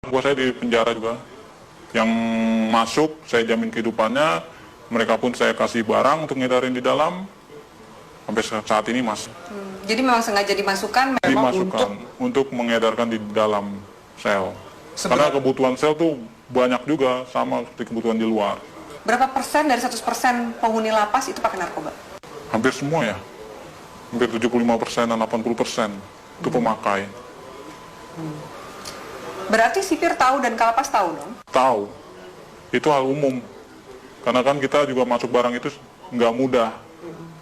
Gua saya di penjara juga. Yang masuk, saya jamin kehidupannya. Mereka pun saya kasih barang untuk ngedarin di dalam. Sampai saat ini masih. Jadi memang sengaja dimasukkan memang Dimasukkan untuk mengedarkan di dalam sel. Karena kebutuhan sel tuh banyak juga, sama seperti kebutuhan di luar. Berapa persen dari 100% penghuni lapas itu pakai narkoba? Hampir semua ya. Hampir 75% dan 80% itu pemakai. Berarti sipir tahu dan kalapas tahu dong? Tahu. Itu hal umum. Karena kan kita juga masuk barang itu nggak mudah.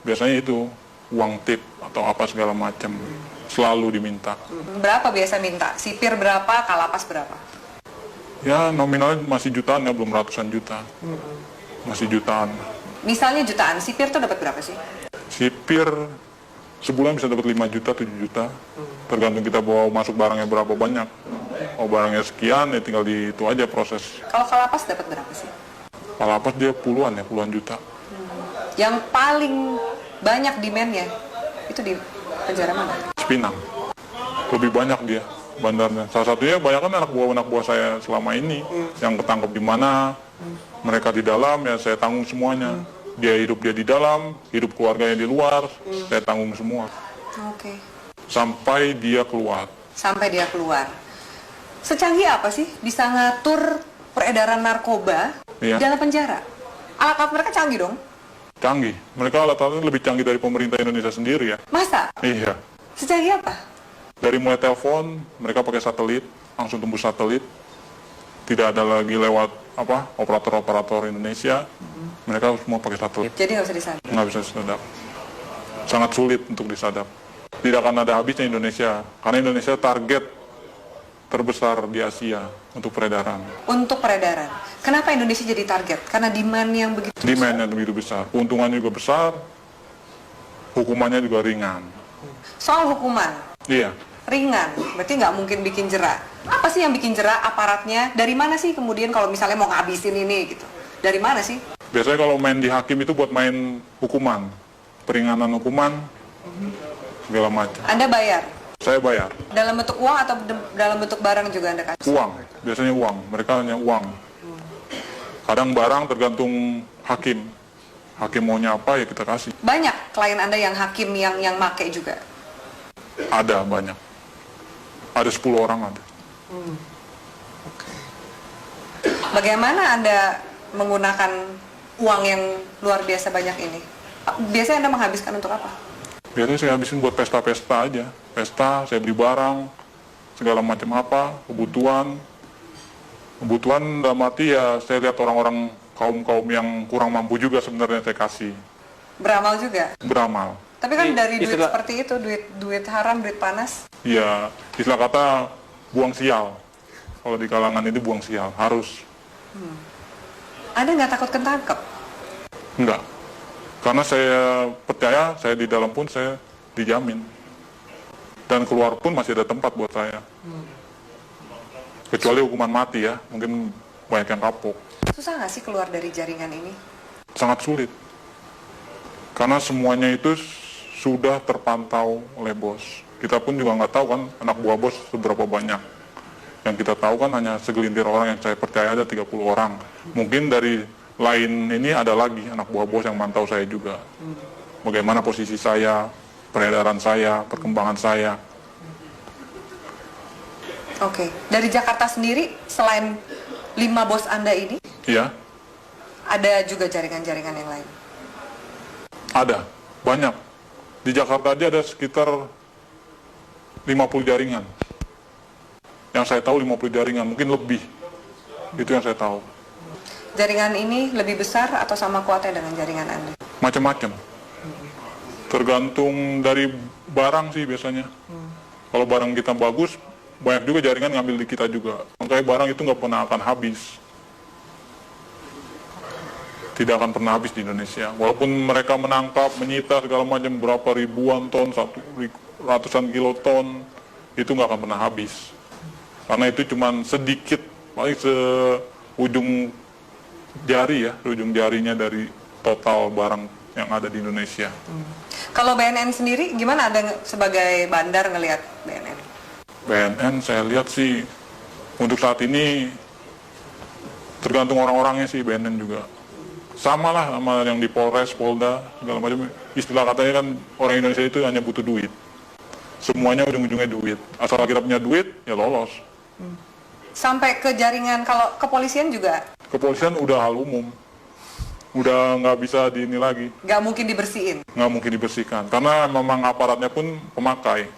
Biasanya itu uang tip atau apa segala macam. Selalu diminta. Berapa biasa minta? Sipir berapa, kalapas berapa? Ya nominalnya masih jutaan ya, belum ratusan juta. Masih jutaan. Misalnya jutaan, sipir tuh dapat berapa sih? Sipir sebulan bisa dapat 5 juta, 7 juta. Tergantung kita bawa masuk barangnya berapa banyak. Oh barangnya sekian, ya tinggal di itu aja proses. Kalau kalapas dapat berapa sih? Kalapas dia puluhan juta. Yang paling banyak demand-nya itu di penjara mana? Cipinang. Lebih banyak dia bandarnya. Salah satunya banyak kan anak buah saya selama ini yang ketangkep di mana, mereka di dalam ya saya tanggung semuanya. Dia di dalam, hidup keluarganya di luar, saya tanggung semua. Oke. Sampai dia keluar. Sampai dia keluar. Secanggih apa sih bisa ngatur peredaran narkoba di dalam penjara? Alat-alat mereka canggih dong? Canggih. Mereka alat-alatnya lebih canggih dari pemerintah Indonesia sendiri ya. Masa? Iya. Secanggih apa? Dari mulai telepon, mereka pakai satelit, langsung tembus satelit. Tidak ada lagi lewat operator-operator Indonesia. Mereka semua pakai satelit. Jadi nggak bisa disadap? Nggak bisa disadap. Sangat sulit untuk disadap. Tidak akan ada habisnya Indonesia. Karena Indonesia target terbesar di Asia untuk peredaran. Untuk peredaran. Kenapa Indonesia jadi target? Karena demand yang begitu besar? Demand yang begitu besar. Keuntungannya juga besar. Hukumannya juga ringan. Soal hukuman? Iya. Ringan, berarti nggak mungkin bikin jera. Apa sih yang bikin jera? Aparatnya? Dari mana sih kemudian kalau misalnya mau ngabisin ini gitu? Dari mana sih? Biasanya kalau main di hakim itu buat main hukuman. Peringanan hukuman, segala macam. Anda bayar? Saya bayar. Dalam bentuk uang atau dalam bentuk barang juga Anda kasih? Uang, biasanya uang. Mereka hanya uang. Kadang barang tergantung hakim. Hakim maunya apa ya kita kasih. Banyak klien Anda yang hakim yang make juga? Ada banyak. Ada 10 orang ada. Bagaimana Anda menggunakan uang yang luar biasa banyak ini? Biasanya Anda menghabiskan untuk apa? Biasanya saya habisin buat pesta-pesta aja. Pesta, saya beli barang, segala macam apa, kebutuhan. Kebutuhan dalam arti ya saya lihat orang-orang kaum-kaum yang kurang mampu juga sebenarnya saya kasih. Beramal juga? Beramal. Tapi kan dari duit seperti itu, duit haram, duit panas. Ya, istilah kata buang sial. Kalau di kalangan ini buang sial, harus. Anda nggak takut ketangkep? Enggak. Karena saya percaya, saya di dalam pun saya dijamin. Dan keluar pun masih ada tempat buat saya. Kecuali hukuman mati ya, mungkin banyak yang kapok. Susah nggak sih keluar dari jaringan ini? Sangat sulit. Karena semuanya itu sudah terpantau oleh bos. Kita pun juga nggak tahu kan anak buah bos seberapa banyak. Yang kita tahu kan hanya segelintir orang yang saya percaya ada 30 orang. Mungkin dari lain ini ada lagi anak buah bos yang mantau saya juga. Bagaimana posisi saya, peredaran saya, perkembangan saya. Oke. Dari Jakarta sendiri, selain 5 bos Anda ini, Iya, ada juga jaringan-jaringan yang lain? ada. Banyak. Di Jakarta aja ada sekitar 50 jaringan. Yang saya tahu 50 jaringan, mungkin lebih. Itu yang saya tahu. Jaringan ini lebih besar atau sama kuatnya dengan jaringan Anda? Macam-macam. Tergantung dari barang sih biasanya. Kalau barang kita bagus, banyak juga jaringan ngambil di kita juga. Makanya barang itu nggak pernah akan habis. Tidak akan pernah habis di Indonesia. Walaupun mereka menangkap, menyita segala macam berapa ribuan ton, ratusan kiloton, itu nggak akan pernah habis. Karena itu cuma sedikit, paling seujung jari ya, ujung jarinya dari total barang yang ada di Indonesia. Kalau BNN sendiri, gimana Anda sebagai bandar ngelihat BNN? BNN saya lihat sih Untuk saat ini tergantung orang-orangnya sih, BNN juga. Sama lah sama yang di Polres, Polda, segala macam. Istilah katanya kan orang Indonesia itu hanya butuh duit. Semuanya ujung-ujungnya duit. Asal kita punya duit, ya lolos. Sampai ke jaringan, kalau kepolisian juga Kepolisian udah hal umum. Udah nggak bisa ini lagi. nggak mungkin dibersihin. Nggak mungkin dibersihkan. Karena memang aparatnya pun pemakai.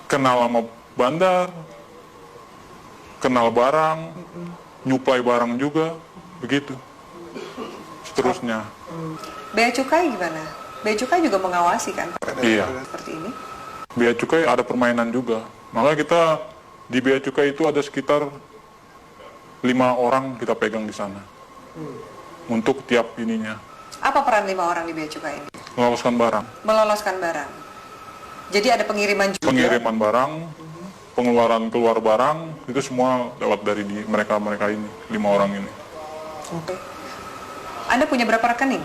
Kenal sama bandar, kenal barang, nyuplai barang juga, begitu. Seterusnya. Bea Cukai gimana? Bea Cukai juga mengawasi kan Iya. seperti ini. Bea Cukai ada permainan juga. Maka kita di Bea Cukai itu ada sekitar 5 orang kita pegang di sana. Untuk tiap ininya. Apa peran 5 orang di Bea Cukai ini? Meloloskan barang. Meloloskan barang. Jadi ada pengiriman juga. Pengiriman barang, pengeluaran keluar barang, itu semua lewat dari mereka ini, 5 orang ini. Oke. Anda punya berapa rekening?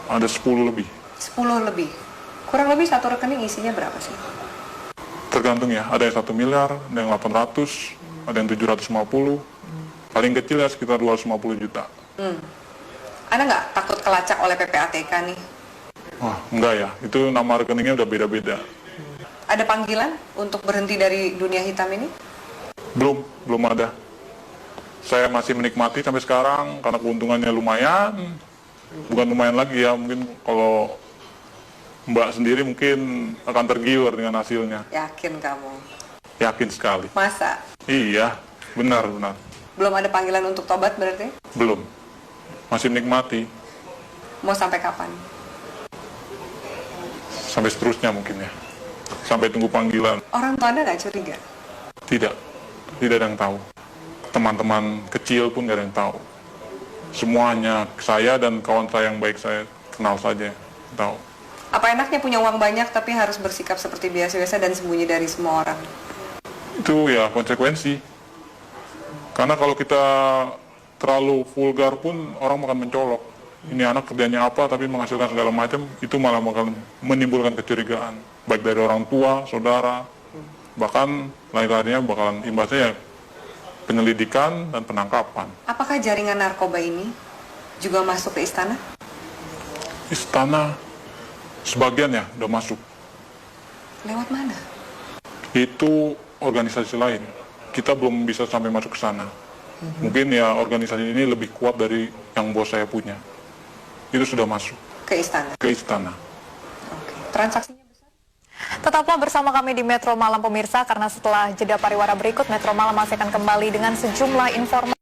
Ada 10 lebih. 10 lebih. Kurang lebih satu rekening isinya berapa sih? Tergantung ya, ada yang 1 miliar, ada yang 800, ada yang 750. Paling kecil ya sekitar 250 juta. Anda nggak takut kelacak oleh PPATK nih? Wah, enggak ya, itu nama rekeningnya udah beda-beda. Ada panggilan untuk berhenti dari dunia hitam ini? Belum ada. Saya masih menikmati sampai sekarang karena keuntungannya lumayan. Bukan lumayan lagi ya, mungkin kalau Mbak sendiri mungkin akan tergiur dengan hasilnya. Yakin kamu? Yakin sekali. Masa? Iya, benar. Belum ada panggilan untuk tobat berarti? Belum. Masih menikmati. Mau sampai kapan? Sampai seterusnya mungkin ya. Sampai tunggu panggilan. Orang tua Anda nggak curiga? Tidak ada yang tahu. Teman-teman kecil pun nggak ada yang tahu. Semuanya saya dan kawan saya yang baik saya kenal saja tahu. Apa enaknya punya uang banyak tapi harus bersikap seperti biasa-biasa dan sembunyi dari semua orang? Itu ya konsekuensi. Karena kalau kita terlalu vulgar pun orang akan mencolok. Ini anak kerjanya apa tapi menghasilkan segala macam, itu malah bakal menimbulkan kecurigaan. Baik dari orang tua, saudara, bahkan lain-lainnya bakalan imbasnya ya penyelidikan dan penangkapan. Apakah jaringan narkoba ini juga masuk ke istana? Istana sebagian ya udah masuk. Lewat mana? Itu organisasi lain. Kita belum bisa sampai masuk ke sana. Mungkin ya organisasi ini lebih kuat dari yang bos saya punya. Itu sudah masuk Ke istana? ke istana. Oke. Transaksinya besar? Tetaplah bersama kami di Metro Malam pemirsa, karena setelah jeda pariwara berikut, Metro Malam masih akan kembali dengan sejumlah informasi.